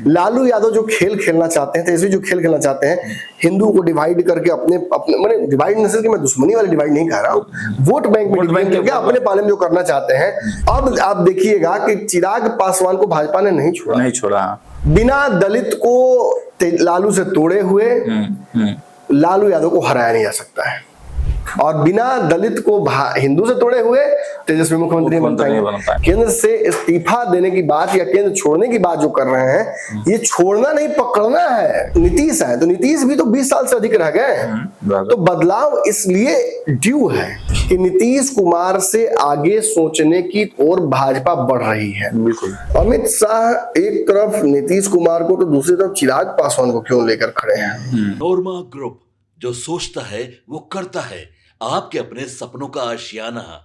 लालू यादव जो खेल खेलना चाहते हैं, तेजस्वी जो खेल खेलना चाहते हैं, हिंदू को डिवाइड करके अपने अपने मैंने डिवाइड नस्ल की मैं दुश्मनी वाली डिवाइड नहीं कह रहा हूँ, वोट बैंक में डिवाइड करके अपने पाले में जो करना चाहते हैं। अब आप देखिएगा कि चिराग पासवान को भाजपा ने नहीं छोड़ा। बिना दलित को लालू से तोड़े हुए लालू यादव को हराया नहीं जा सकता है, और बिना दलित को हिंदू से तोड़े हुए तेजस्वी मुख्यमंत्री बन पाएंगे। केंद्र से इस्तीफा देने की बात या केंद्र छोड़ने की बात जो कर रहे हैं, ये छोड़ना नहीं पकड़ना है। नीतीश है तो नीतीश भी तो 20 साल से अधिक रह गए, तो बदलाव इसलिए ड्यू है कि नीतीश कुमार से आगे सोचने की ओर भाजपा बढ़ रही है। बिल्कुल। अमित शाह एक तरफ नीतीश कुमार को तो दूसरी तरफ चिराग पासवान को क्यों लेकर खड़े हैं? नोरमा ग्रुप, जो सोचता है वो करता है, आपके अपने सपनों का आशियाना।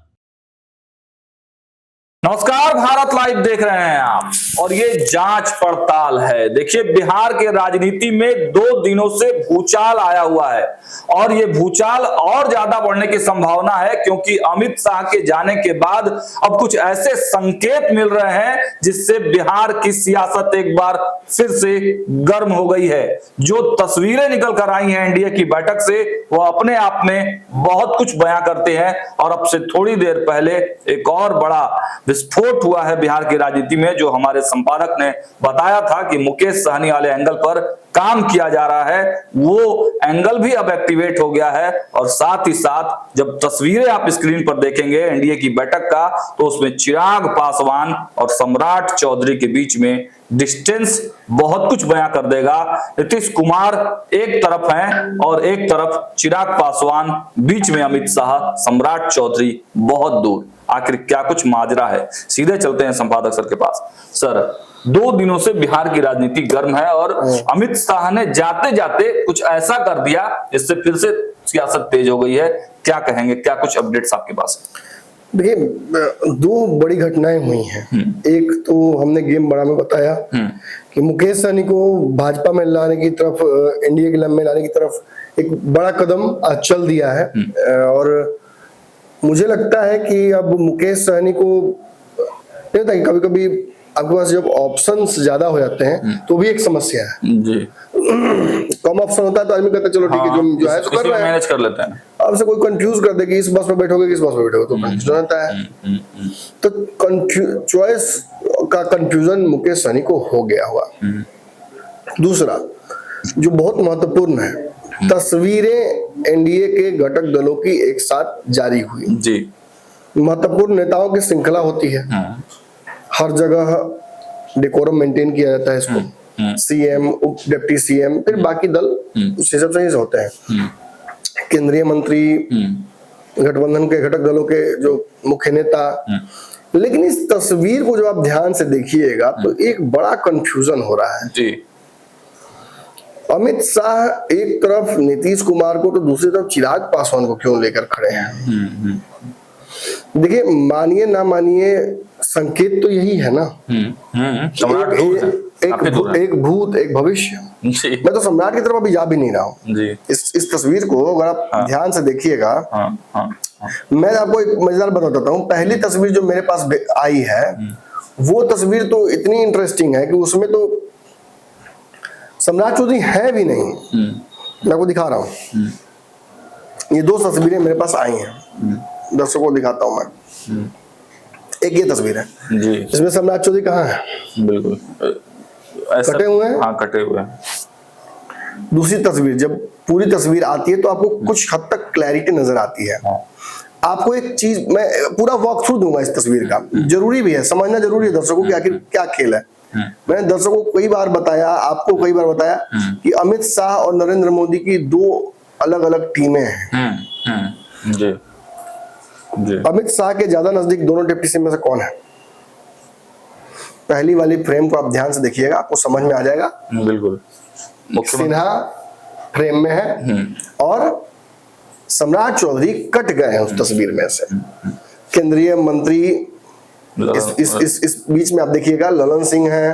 नमस्कार, भारत लाइव देख रहे हैं आप, और ये जांच पड़ताल है। देखिए, बिहार के राजनीति में 2 दिनों से भूचाल आया हुआ है, और ये भूचाल और ज्यादा बढ़ने की संभावना है, क्योंकि अमित शाह के जाने के बाद अब कुछ ऐसे संकेत मिल रहे हैं जिससे बिहार की सियासत एक बार फिर से गर्म हो गई है। जो तस्वीरें निकल कर आई हैं एनडीए की बैठक से, वो अपने आप में बहुत कुछ बयां करते हैं। और अब से थोड़ी देर पहले एक और बड़ा विस्फोट हुआ है बिहार की राजनीति में, जो हमारे संपादक ने बताया था कि मुकेश सहनी वाले एंगल पर काम किया जा रहा है, वो एंगल भी अब एक्टिवेट हो गया है। और साथ ही साथ जब तस्वीरें आप स्क्रीन पर देखेंगे एनडीए की बैठक का, तो उसमें चिराग पासवान और सम्राट चौधरी के बीच में डिस्टेंस बहुत कुछ बयां कर देगा। नीतीश कुमार एक तरफ हैं और एक तरफ चिराग पासवान, बीच में अमित शाह, सम्राट चौधरी बहुत दूर। आखिर क्या कुछ माजरा है? सीधे चलते हैं संपादक सर के पास। सर, 2 दिनों से बिहार की राजनीति गर्म है, और अमित शाह ने जाते जाते कुछ ऐसा कर दिया जिससे फिर से सियासत तेज हो गई है। क्या कहेंगे, क्या कुछ अपडेट्स आपके पास है? देखिए, 2 बड़ी घटनाएं हुई हैं। एक तो हमने गेम बड़ा में बताया कि मुकेश सहनी को भाजपा में लाने की तरफ, एनडीए के में लाने की तरफ एक बड़ा कदम चल दिया है। और मुझे लगता है कि अब मुकेश सहनी को नहीं होता कि कभी कभी आपके पास जब ऑप्शंस ज्यादा हो जाते हैं तो भी एक समस्या है जी। कम ऑप्शन होता है तो आदमी कहता है चलो ठीक है, जो है तो कर रहे हैं, मैनेज कर लेते हैं। अब से कोई कंफ्यूज कर दे कि इस बस में बैठोगे कि इस बस में बैठोगे, तो कंफ्यूजन होता है। तो चॉइस का कंफ्यूजन मुकेश सहनी को हो गया हुआ। दूसरा जो बहुत महत्वपूर्ण है, तस्वीरें एनडीए के घटक दलों की एक साथ जारी हुई जी। महत्वपूर्ण नेताओं की श्रृंखला होती है, हर जगह डेकोरम मेंटेन किया जाता है इसको। सीएम, उप डिप्टी सीएम, फिर बाकी दल उस हिसाब से ही होते हैं। केंद्रीय मंत्री, गठबंधन के घटक दलों के जो मुख्य नेता। लेकिन इस तस्वीर को जब आप ध्यान से देखिएगा तो एक बड़ा कंफ्यूजन हो रहा है जी। अमित शाह एक तरफ नीतीश कुमार को तो दूसरी तरफ चिराग पासवान को क्यों लेकर खड़े हैं? देखिए, मानिए ना मानिए, संकेत तो यही है ना। एक भूत एक भविष्य। मैं तो सम्राट की तरफ अभी जा भी नहीं रहा हूँ। इस तस्वीर को अगर आप ध्यान से देखिएगा, मैं आपको एक मजेदार बताता हूँ। पहली तस्वीर जो मेरे पास आई है, वो तस्वीर तो इतनी इंटरेस्टिंग है कि उसमें तो सम्राट चौधरी है भी नहीं। मैं आपको दिखा रहा हूँ, ये 2 तस्वीरें मेरे पास आई हैं, दर्शकों को दिखाता हूँ मैं। एक ये तस्वीर है जी, इसमें सम्राट चौधरी कहाँ है? बिल्कुल कटे हुए हैं। हाँ, कटे हुए हैं। दूसरी तस्वीर, जब पूरी तस्वीर आती है तो आपको कुछ हद तक क्लैरिटी नजर आती है। आपको एक चीज मैं पूरा वॉक थ्रू दूंगा इस तस्वीर का, जरूरी भी है, समझना जरूरी है दर्शकों की आखिर क्या खेल है। मैंने दर्शकों को कई बार बताया, आपको कई बार बताया कि अमित शाह और नरेंद्र मोदी की 2 अलग अलग टीमें हैं जी। जी। अमित शाह के ज्यादा नजदीक दोनों डिप्टी सीएम में से कौन है? पहली वाली फ्रेम को आप ध्यान से देखिएगा, आपको समझ में आ जाएगा। बिल्कुल, सिन्हा फ्रेम में है और सम्राट चौधरी कट गए हैं उस तस्वीर में से। केंद्रीय मंत्री इस बीच में आप देखिएगा, ललन सिंह हैं,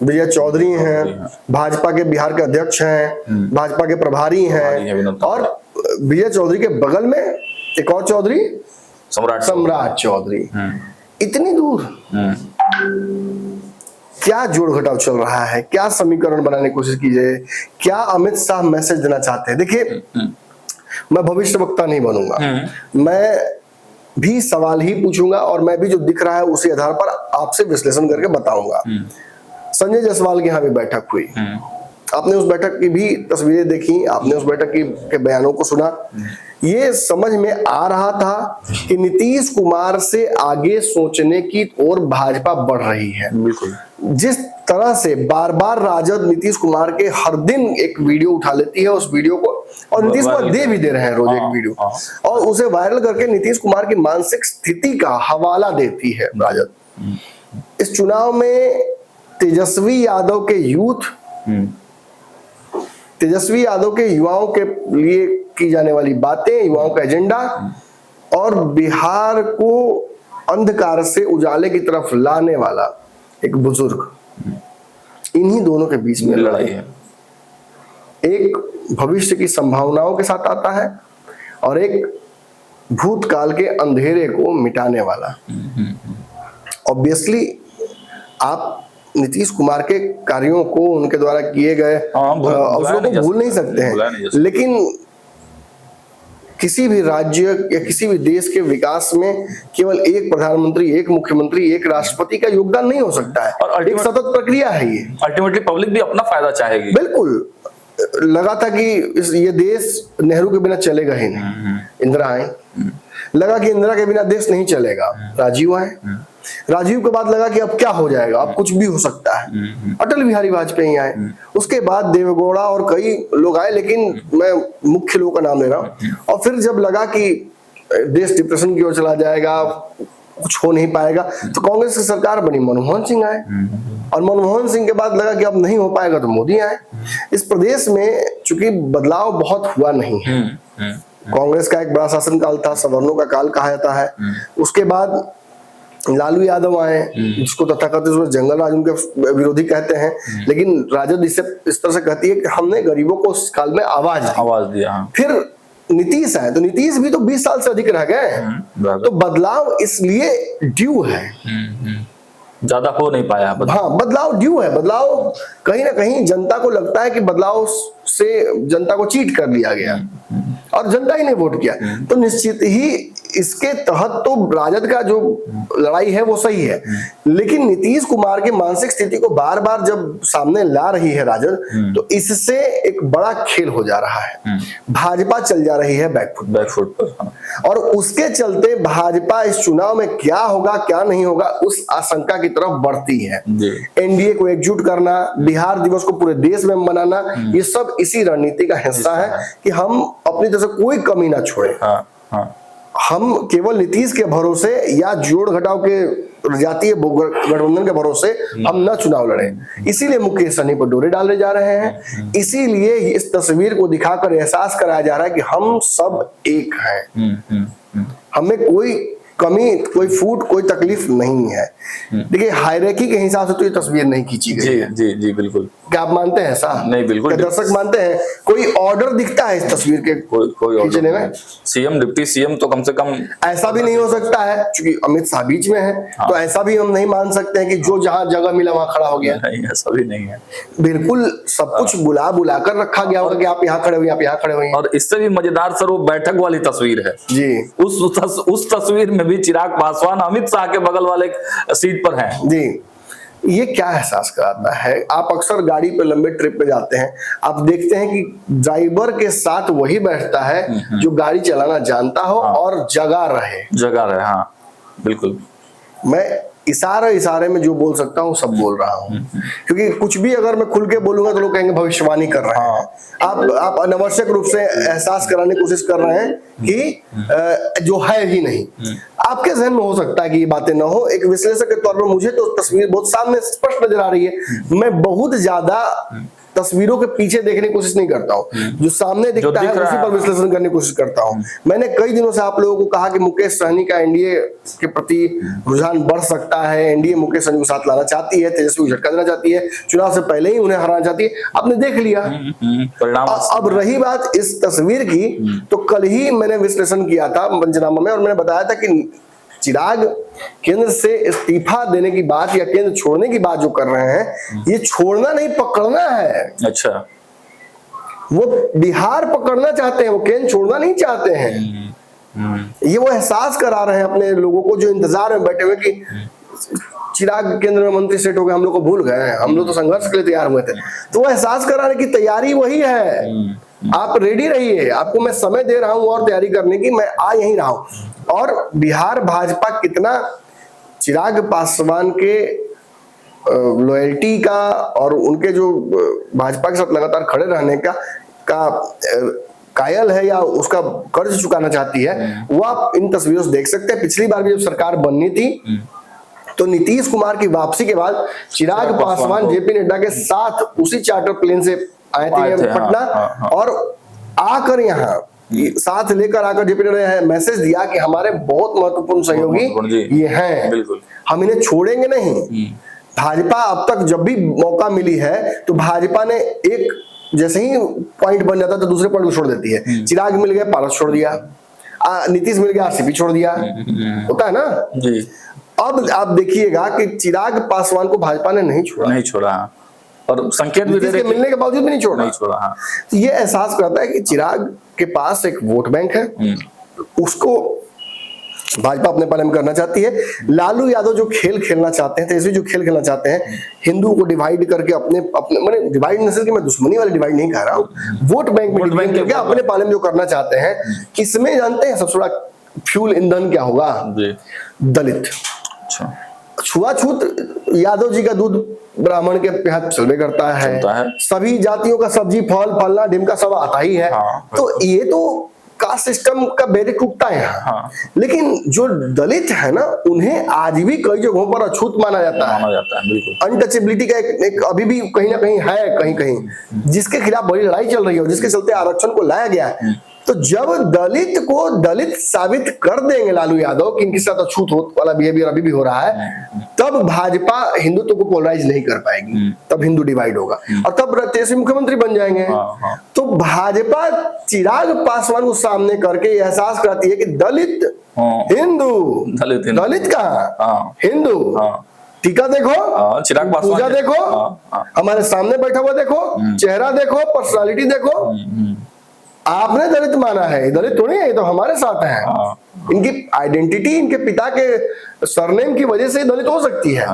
विजय चौधरी हैं, भाजपा के बिहार के अध्यक्ष हैं, भाजपा के प्रभारी हैं, और विजय चौधरी के बगल में एक और चौधरी, सम्राट चौधरी। इतनी दूर क्या जोड़ घटाव चल रहा है, क्या समीकरण बनाने की कोशिश की जाए, क्या अमित शाह मैसेज देना चाहते हैं। देखिए, मैं भविष्यवक्ता नहीं बनूंगा, मैं भी सवाल ही पूछूंगा और मैं भी जो दिख रहा है उसी आधार पर आपसे विश्लेषण करके बताऊंगा। संजय जायसवाल के यहाँ भी बैठक हुई, आपने उस बैठक की भी तस्वीरें देखी, आपने उस बैठक के बयानों को सुना। ये समझ में आ रहा था कि नीतीश कुमार से आगे सोचने की ओर भाजपा बढ़ रही है। बिल्कुल। जिस तरह से बार बार राजद नीतीश कुमार के हर दिन एक वीडियो उठा लेती है, उस वीडियो को, और नीतीश कुमार दे भी दे रहे हैं रोज एक वीडियो, और उसे वायरल करके नीतीश कुमार की मानसिक स्थिति का हवाला देती है राजद। इस चुनाव में तेजस्वी यादव के युवाओं के लिए की जाने वाली बातें, युवाओं का एजेंडा और बिहार को अंधकार से उजाले की तरफ लाने वाला एक बुजुर्ग, इन्हीं दोनों के बीच में लड़ाई है। एक भविष्य की संभावनाओं के साथ आता है और एक भूतकाल के अंधेरे को मिटाने वाला। ऑब्वियसली आप नीतीश कुमार के कार्यों को, उनके द्वारा किए गए अवसरों को भूल नहीं सकते हैं, लेकिन किसी भी राज्य या किसी भी देश के विकास में केवल एक प्रधानमंत्री, एक मुख्यमंत्री, एक राष्ट्रपति का योगदान नहीं हो सकता है, और एक सतत प्रक्रिया है ये। अल्टीमेटली पब्लिक भी अपना फायदा चाहेगी। बिल्कुल, लगा था कि ये देश नेहरू के बिना चलेगा ही नहीं, इंदिरा आई, लगा कि इंदिरा के बिना देश नहीं चलेगा, राजीव आए, राजीव के बाद लगा कि अब क्या हो जाएगा, अब कुछ भी हो सकता है, अटल बिहारी वाजपेयी आए, उसके बाद देवेगौड़ा और कई लोग आए, लेकिन मैं मुख्य लोगों का नाम ले रहा हूं। और फिर जब लगा कि देश डिप्रेशन की ओर चला जाएगा, कुछ हो नहीं पाएगा, तो कांग्रेस की सरकार बनी, मनमोहन सिंह आए, और मनमोहन सिंह के बाद लगा कि अब नहीं हो पाएगा तो मोदी आए। इस प्रदेश में चूंकि बदलाव बहुत हुआ नहीं है, कांग्रेस का एक बड़ा शासनकाल था, सवर्णों का काल कहा जाता है, उसके बाद लालू यादव आए, जिसको तथाकथित जंगल राज उनके विरोधी कहते हैं, लेकिन राजद इसे इस तरह से कहती है कि हमने गरीबों को उस काल में आवाज दिया। फिर नीतीश आए, तो नीतीश भी तो 20 साल से अधिक रह गए, तो बदलाव इसलिए ड्यू है, ज्यादा हो नहीं पाया। हाँ, बदलाव ड्यू है, बदलाव कहीं ना कहीं जनता को लगता है कि बदलाव से जनता को चीट कर लिया गया और जनता ही ने वोट किया, तो निश्चित ही इसके तहत तो राजद का जो लड़ाई है वो सही है, लेकिन नीतीश कुमार की मानसिक स्थिति को बार बार जब सामने ला रही है राजद, तो इससे एक बड़ा खेल हो जा रहा है, भाजपा चल जा रही है बैकफुट पर, और उसके चलते भाजपा इस चुनाव में क्या होगा क्या नहीं होगा उस आशंका की तरफ बढ़ती है। एनडीए को एकजुट करना, बिहार दिवस को पूरे देश में मनाना, ये सब इसी रणनीति का हिस्सा है कि हम अपनी तरफ से कोई कमी ना छोड़े। हम केवल नीतीश के भरोसे या जोड़ घटाव के जातीय गठबंधन के भरोसे हम न चुनाव लड़े, इसीलिए मुकेश सहनी पर डोरे डाले जा रहे हैं, इसीलिए इस तस्वीर को दिखाकर एहसास कराया जा रहा है कि हम सब एक हैं, हमें कोई कमी, कोई फूट, कोई तकलीफ नहीं है। देखिए, हायरार्की के हिसाब से तो ये तस्वीर नहीं खींची गई है। जी जी बिल्कुल। क्या आप मानते हैं ऐसा? नहीं, बिल्कुल। दर्शक मानते हैं? कोई ऑर्डर दिखता है इस तस्वीर के कोई खींचने में? सीएम, डिप्टी सीएम तो कम से कम ऐसा भी नहीं हो सकता है, क्योंकि अमित शाह बीच में है, तो ऐसा भी हम नहीं मान सकते हैं कि जो जहां जगह मिला वहां खड़ा हो गया। नहीं, ऐसा भी नहीं है। बिल्कुल सब कुछ बुला कर रखा गया होगा कि आप यहाँ खड़े हुए, आप यहाँ खड़े हुए। और इससे भी मजेदार सर वो बैठक वाली तस्वीर है जी, उस तस्वीर में भी चिराग पासवान अमित शाह के बगल वाले सीट पर हैं। जी, ये क्या एहसास कराता है? आप अक्सर गाड़ी पे लंबे ट्रिप पे जाते हैं, आप देखते हैं कि ड्राइवर के साथ वही बैठता है जो गाड़ी चलाना जानता हो और जगा रहे। हाँ, बिल्कुल। मैं इशारे में जो बोल सकता हूँ सब बोल रहा हूँ, क्योंकि कुछ भी अगर मैं खुल के बोलूंगा तो लोग कहेंगे भविष्यवाणी कर रहे हैं। आप अनावश्यक रूप से एहसास कराने की कोशिश कर रहे हैं कि जो है ही नहीं। आपके जहन में हो सकता है कि ये बातें ना हो, एक विश्लेषक के तौर पर मुझे तो तस्वीर बहुत सामने स्पष्ट नजर आ रही है। मैं बहुत ज्यादा तस्वीरों के पीछे देखने की कोशिश नहीं करता हूँ, जो सामने दिखता है उसी पर विश्लेषण करने की कोशिश करता हूँ। मैंने कई दिनों से आप लोगों को कहा कि मुकेश सहनी का एनडीए के प्रति रुझान बढ़ सकता है, एनडीए मुकेश सहनी को साथ लाना चाहती है, तेजस्वी को झटका देना चाहती है, चुनाव से पहले ही उन्हें हराना चाहती है। आपने देख लिया परिणाम। अब रही बात इस तस्वीर की, तो कल ही मैंने विश्लेषण किया था पंचनामा में और मैंने बताया था कि चिराग केंद्र से इस्तीफा देने की बात या केंद्र छोड़ने की बात जो कर रहे हैं, ये छोड़ना नहीं पकड़ना है। अच्छा, वो बिहार पकड़ना चाहते हैं, वो केंद्र छोड़ना नहीं चाहते हैं। ये वो एहसास करा रहे हैं अपने लोगों को जो इंतजार में बैठे हुए कि चिराग केंद्र में मंत्री सेट हो गए, हम लोग को भूल गए, हम लोग तो संघर्ष के लिए तैयार हुए थे। तो वो एहसास कराने की तैयारी वही है। आप रेडी रहिए, आपको मैं समय दे रहा हूं और तैयारी करने की, मैं आ यहीं रहा हूं। और बिहार भाजपा कितना चिराग पासवान के लॉयल्टी का और उनके जो भाजपा के साथ लगातार खड़े रहने का कायल है या उसका कर्ज चुकाना चाहती है, वो आप इन तस्वीरों से देख सकते हैं। पिछली बार भी जब सरकार बननी थी तो नीतीश कुमार की वापसी के बाद चिराग पासवान जेपी नड्डा के साथ उसी चार्टर प्लेन से आए थे पटना, और आकर यहाँ साथ लेकर आकर जेपी नड्डा ने मैसेज दिया कि हमारे बहुत महत्वपूर्ण सहयोगी ये हैं, हम इन्हें छोड़ेंगे नहीं। भाजपा अब तक जब भी मौका मिली है तो भाजपा ने एक जैसे ही पॉइंट बन जाता तो दूसरे पॉइंट को छोड़ देती है। चिराग मिल गया, पारस छोड़ दिया, नीतीश मिल गया, आरसीपी छोड़ दिया, होता है ना जी। अब आप देखिएगा कि चिराग पासवान को भाजपा ने नहीं छोड़ा और संकेत भी दे रहे मिलने के बावजूद भी नहीं छोड़ा। तो ये एहसास करता है कि चिराग के पास एक वोट बैंक है, उसको भाजपा अपने पाले में करना चाहती है। लालू यादव जो खेल खेलना चाहते हैं, तेजस्वी जो खेल खेलना चाहते हैं, हिंदुओं को डिवाइड करके अपने मैंने डिवाइड नस्ल की मैं दुश्मनी वाली डिवाइड नहीं कह रहा हूँ, वोट बैंक में डिवाइड करके अपने पाले में जो करना चाहते हैं, इसमें जानते हैं सबसे बड़ा फ्यूल ईंधन क्या होगा? दलित। छुआछूत यादव जी का दूध ब्राह्मण के हाथ चलवे करता है, सभी जातियों का सब्जी फल फलना ढिमका सब आता ही है। तो ये तो कास्ट सिस्टम का बेरे टूटता है यहाँ। लेकिन जो दलित है ना, उन्हें आज भी कई जगहों पर अछूत माना जाता है। अनटचेबिलिटी का एक अभी भी कहीं ना कहीं है, कहीं कहीं जिसके खिलाफ बड़ी लड़ाई चल रही है, जिसके चलते आरक्षण को लाया गया है। तो जब दलित को दलित साबित कर देंगे लालू यादव कि इनके साथ अछूत वाला बिहेवियर अभी भी हो रहा है, तब भाजपा हिंदुत्व को पोलराइज नहीं कर पाएगी, तब हिंदू डिवाइड होगा और तब तेजस्वी मुख्यमंत्री बन जाएंगे। तो भाजपा चिराग पासवान को सामने करके एहसास कराती है कि दलित हिंदू, दलित कहाँ हिंदू, टीका देखो, चिराग पासवान पूजा देखो, हमारे सामने बैठा हुआ देखो, चेहरा देखो, पर्सनालिटी देखो। आपने दलित माना है, दलित थोड़ी है, ये तो हमारे साथ है। इनकी आइडेंटिटी इनके पिता के सरनेम की वजह से दलित हो सकती है,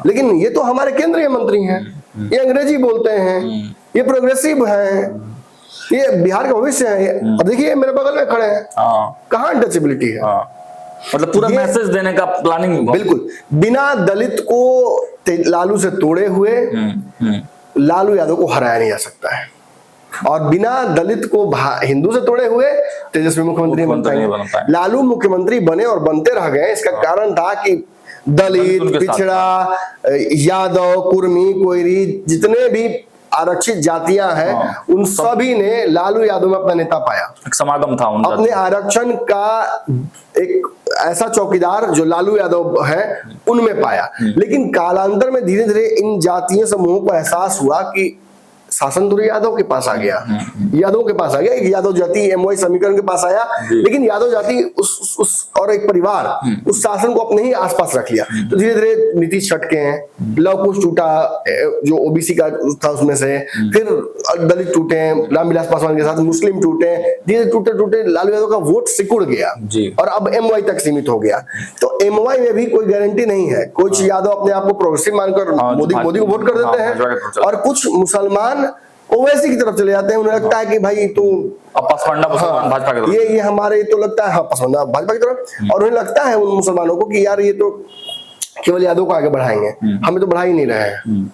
लेकिन ये तो हमारे केंद्रीय मंत्री हैं, ये अंग्रेजी बोलते हैं, ये प्रोग्रेसिव हैं, ये बिहार का भविष्य है। अब देखिए मेरे बगल में खड़े हैं, कहाँ अनटचेबिलिटी है? मतलब पूरा मैसेज देने का प्लानिंग। बिल्कुल, बिना दलित को लालू से तोड़े हुए लालू यादव को हराया नहीं जा सकता है, और बिना दलित को हिंदू से तोड़े हुए तेजस्वी मुख्यमंत्री बन पाएंगे। लालू मुख्यमंत्री बने और बनते रह गए, इसका कारण था कि दलित, पिछड़ा, यादव, कुर्मी, कोयरी, जितने भी आरक्षित जातियां हैं, उन सभी ने लालू यादव में अपना नेता पाया। एक समागम था उनका। अपने आरक्षण का एक ऐसा चौकीदार जो लालू यादव है उनमें पाया। लेकिन कालांतर में धीरे धीरे इन जातीय समूहों को एहसास हुआ कि शासन तो यादव के पास आ गया, यादव के पास आ गया, एक यादव जाति एमवाई समीकरण के पास आया, लेकिन यादव जाति उस और एक परिवार उस शासन को अपने ही आसपास रख लिया। तो धीरे धीरे नीतीश छटके हैं, लव कुश टूटा जो ओबीसी का था उसमें से, फिर दलित टूटे, रामविलास पासवान के साथ मुस्लिम टूटे, धीरे टूटे टूटे लालू यादव का वोट सिकुड़ गया और अब एमवाई तक सीमित हो गया। तो एमवाई में भी कोई गारंटी नहीं है, कुछ यादव अपने आप को प्रोग्रेसिव मानकर मोदी को वोट कर देते हैं, और कुछ मुसलमान ओवैसी की तरफ चले जाते हैं। उन्हें लगता है कि भाई तो भाजपा की तरफ, ये हमारे तो लगता है पसंद भाजपा की तरफ, और उन्हें लगता है उन मुसलमानों को कि यार ये तो केवल यादव को आगे बढ़ाएंगे, हमें तो बढ़ा ही नहीं रहे हैं,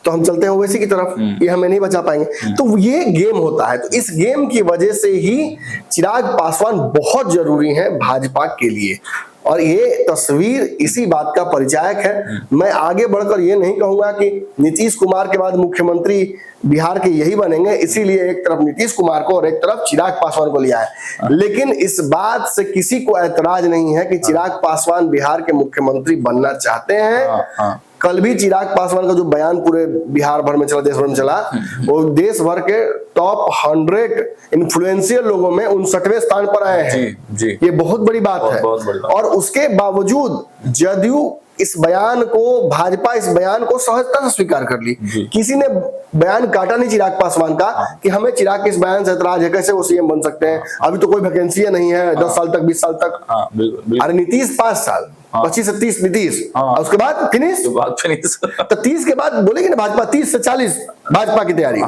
तो हम चलते हैं ओवैसी की तरफ, ये हमें नहीं बचा पाएंगे। तो ये गेम होता है। तो इस गेम की वजह से ही चिराग पासवान बहुत जरूरी है भाजपा के लिए, और ये तस्वीर इसी बात का परिचायक है। मैं आगे बढ़कर ये नहीं कहूंगा कि नीतीश कुमार के बाद मुख्यमंत्री बिहार के यही बनेंगे, इसीलिए एक तरफ नीतीश कुमार को और एक तरफ चिराग पासवान को लिया है। लेकिन इस बात से किसी को ऐतराज नहीं है कि चिराग पासवान बिहार के मुख्यमंत्री बनना चाहते हैं, कल भी चिराग पासवान का जो बयान पूरे बिहार भर में चला, देश भर में चला, वो देश भर के टॉप 100 इन्फ्लुएंशियल लोगों में 59वें स्थान पर आए हैं। जी, जी। ये बहुत बड़ी बात है। बहुत बड़ी बात। और उसके बावजूद जदयू इस बयान को, भाजपा इस बयान को सहजता से स्वीकार कर ली। किसी ने बयान काटा नहीं चिराग पासवान का कि हमें चिराग के इस बयान से एतराज है, कैसे वो सीएम बन सकते हैं, अभी तो कोई वैकेंसी नहीं है 10 साल तक, 20 साल तक। अरे नीतीश 5 साल, 25 से 30 नीतीश, और उसके बाद फिनिश। तो 30 के बाद बोलेगी ना भाजपा, 30 से 40 भाजपा की तैयारी।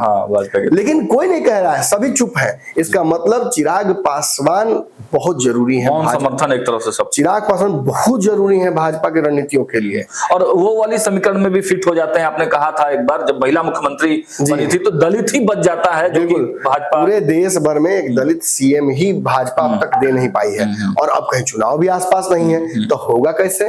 लेकिन कोई नहीं कह रहा है, सभी चुप है। इसका मतलब चिराग पासवान बहुत जरूरी है, समर्थन एक तरफ से सब। चिराग पासवान बहुत जरूरी है भाजपा की रणनीतियों के लिए, और वो वाली समीकरण में भी फिट हो जाते हैं। आपने कहा था एक बार जब महिला मुख्यमंत्री बनी थी तो दलित ही बच जाता है, जो कि भाजपा पूरे देश भर में एक दलित सीएम ही भाजपा अब तक दे नहीं पाई है, और अब कहीं चुनाव भी आसपास नहीं है तो होगा कैसे।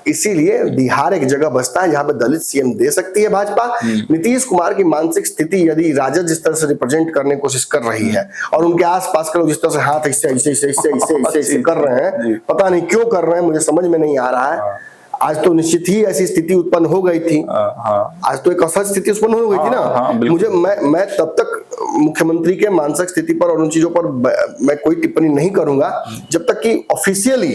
इसीलिए बिहार एक जगह बचता है जहां पे दलित सीएम दे सकती है भाजपा। नीतीश कुमार की मानसिक स्थिति यदि राजद जिस तरह से रिप्रेजेंट करने की कोशिश कर रही है, और उनके आसपास के लोग जिस तरह से हाथ ऐसे कर रहे हैं, पता नहीं क्यों कर रहे हैं, मुझे समझ में नहीं आ रहा है। आज तो निश्चित ही ऐसी स्थिति उत्पन्न हो गई थी, आज तो एक असहज स्थिति उत्पन्न हो गई थी ना। मुझे मैं तब तक मुख्यमंत्री के मानसिक स्थिति पर और उन चीजों पर मैं कोई टिप्पणी नहीं करूंगा जब तक कि ऑफिशियली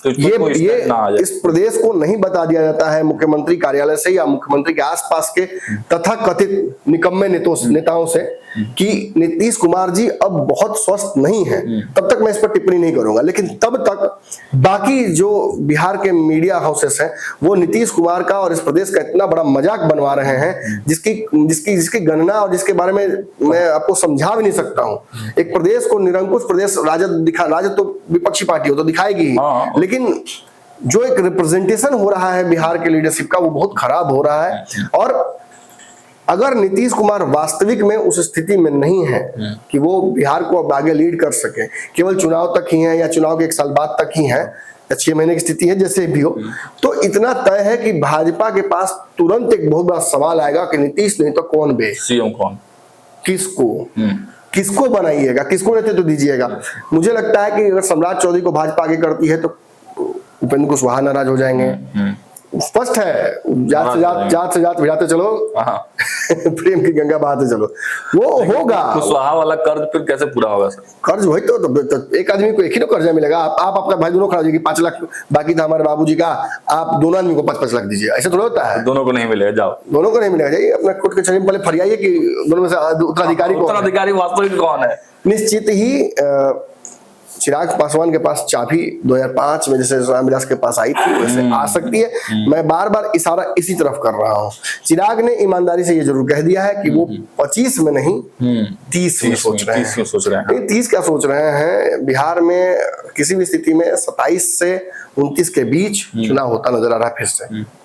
ये इस प्रदेश को नहीं बता दिया जाता है मुख्यमंत्री कार्यालय से या मुख्यमंत्री के आसपास के तथाकथित निकम्मे नेताओं से कि नीतीश कुमार जी अब बहुत स्वस्थ नहीं है, तब तक मैं इस पर टिप्पणी नहीं करूंगा। लेकिन तब तक बाकी जो बिहार के मीडिया हाउसेस हैं वो नीतीश कुमार का और इस प्रदेश का इतना बड़ा मजाक बनवा रहे हैं जिसकी गणना और जिसके बारे में मैं आपको समझा भी नहीं सकता हूं। एक प्रदेश को निरंकुश प्रदेश राजद तो विपक्षी पार्टी हो तो दिखाएगी, लेकिन जो एक रिप्रेजेंटेशन हो रहा है बिहार के लीडरशिप का वो बहुत खराब हो रहा है। और अगर नीतीश कुमार वास्तविक में उस स्थिति में नहीं है कि वो बिहार को अब आगे लीड कर सके, केवल चुनाव तक ही है या चुनाव के 1 साल बाद तक ही है या 6 महीने की स्थिति है, जैसे भी हो, तो इतना तय है कि भाजपा के पास तुरंत एक बहुत बड़ा सवाल आएगा कि नीतीश नहीं तो कौन बे, सीएम कौन, किसको बनाइएगा, किसको नेतृत्व दीजिएगा। मुझे लगता है कि अगर सम्राट चौधरी को भाजपा आगे करती है तो उपेंद्र कुशवाहा नाराज हो जाएंगे। स्पष्ट है, जात से जात भिड़ाते चलो, प्रेम की गंगा बहाते चलो, वो होगा। कुशवाहा वाला कर्ज फिर कैसे पूरा होगा सर? कर्ज वही तो एक आदमी को एक ही तो कर्जा मिलेगा। आप आपका भाई दोनों खड़ा हो 5 लाख बाकी था हमारे बाबूजी का, आप दोनों आदमी को 5-5 लाख दीजिए, ऐसा थोड़ा होता है। दोनों को नहीं मिलेगा, जाओ दोनों को नहीं मिलेगा, जाइए अपना कोर्ट के चरण पहले फरियाइए कि दोनों में से उत्तराधिकारी वास्तविक कौन है। निश्चित ही चिराग पासवान के पास चाबी 2005 में जैसे रामविलास के पास आई थी वैसे आ सकती है। मैं बार बार इशारा इसी तरफ कर रहा हूँ। चिराग ने ईमानदारी से ये जरूर कह दिया है कि वो 25 में नहीं 30 में सोच रहे हैं। 30 क्या सोच रहे हैं, बिहार में किसी भी स्थिति में 27 से 29 के बीच चुनाव होता नजर आ रहा है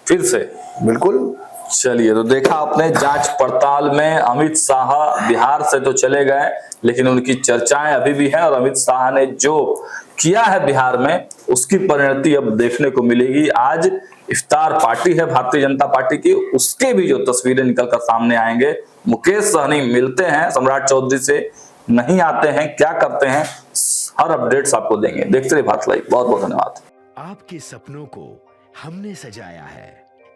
फिर से बिल्कुल। चलिए, तो देखा आपने जांच पड़ताल में अमित शाह बिहार से तो चले गए लेकिन उनकी चर्चाएं अभी भी हैं, और अमित शाह ने जो किया है बिहार में उसकी परिणति अब देखने को मिलेगी। आज इफ्तार पार्टी है भारतीय जनता पार्टी की, उसके भी जो तस्वीरें निकलकर सामने आएंगे। मुकेश सहनी मिलते हैं सम्राट चौधरी से, नहीं आते हैं, क्या करते हैं, हर अपडेट्स आपको देंगे। देखते रहिए भारत लाइव। बहुत बहुत धन्यवाद। आपके सपनों को हमने सजाया है,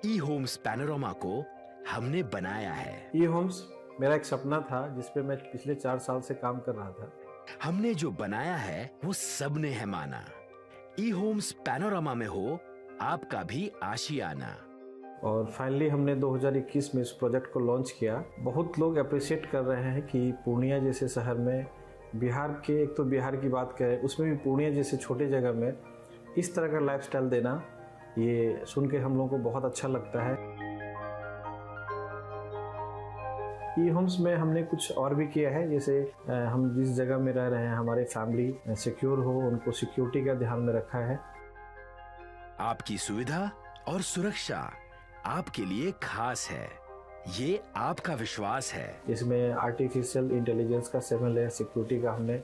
ई होम्स पैनोरामा को हमने बनाया है। ई होम्स मेरा एक सपना था जिसपे मैं पिछले 4 साल से काम कर रहा था। हमने जो बनाया है वो सबने है माना। ई होम्स पैनोरामा में हो आपका भी आशियाना। और फाइनली हमने 2021 में इस प्रोजेक्ट को लॉन्च किया। बहुत लोग अप्रिशिएट कर रहे हैं कि पूर्णिया जैसे शहर में, बिहार के, एक तो बिहार की बात करें उसमें भी पूर्णिया जैसे छोटे जगह में इस तरह का लाइफस्टाइल देना, ये सुन के हम लोगों को बहुत अच्छा लगता है। ई होम्स में हमने कुछ और भी किया है, जैसे हम जिस जगह में रह रहे हैं हमारे फैमिली सिक्योर हो, उनको सिक्योरिटी का ध्यान में रखा है। आपकी सुविधा और सुरक्षा आपके लिए खास है, ये आपका विश्वास है। इसमें आर्टिफिशियल इंटेलिजेंस का 7 लेयर सिक्योरिटी का हमने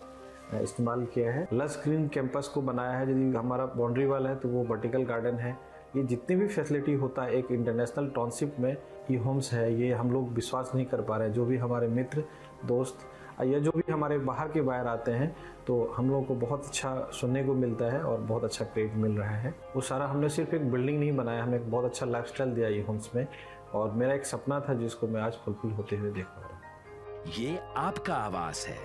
इस्तेमाल किया है। लस ग्रीन कैंपस को बनाया है। यदि हमारा बाउंड्री वाल है तो वो वर्टिकल गार्डन है। ये जितनी भी फैसिलिटी होता है एक इंटरनेशनल टाउनशिप में ई होम्स है, ये हम लोग विश्वास नहीं कर पा रहे हैं। जो भी हमारे मित्र दोस्त या जो भी हमारे बाहर के बायर आते हैं तो हम लोगों को बहुत अच्छा सुनने को मिलता है और बहुत अच्छा क्रेडिट मिल रहा है। वो सारा हमने सिर्फ एक बिल्डिंग नहीं बनाया, हमें एक बहुत अच्छा लाइफस्टाइल दिया ये होम्स में, और मेरा एक सपना था जिसको मैं आज फुलफिल होते हुए देख पा रहा हूँ। ये आपका आवास है।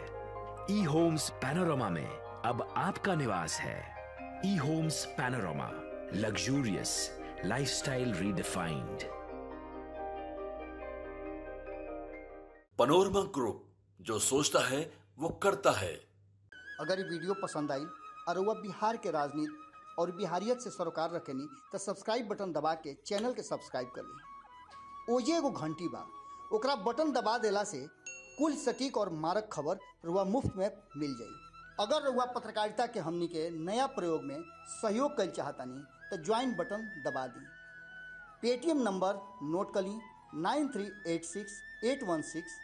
ई होम्स पैनोरमा में अब आपका निवास है। E homes Panorama, luxurious lifestyle redefined. Panorama group, जो सोचता है वो करता है। अगर ये वीडियो पसंद आई और वह बिहार के राजनीति और बिहारियत से सरोकार रखेनी तो सब्सक्राइब बटन दबा के चैनल के सब्सक्राइब कर ली। ओजे एगो घंटी बा, ओकरा बटन दबा देला से कुल सटीक और मारक खबर रुआ मुफ्त में मिल जाई। अगर रुआ पत्रकारिता के हमनी के नया प्रयोग में सहयोग कर चाहतानी तो ज्वाइन बटन दबा दी। पेटीएम नंबर नोट कर ली 9386816816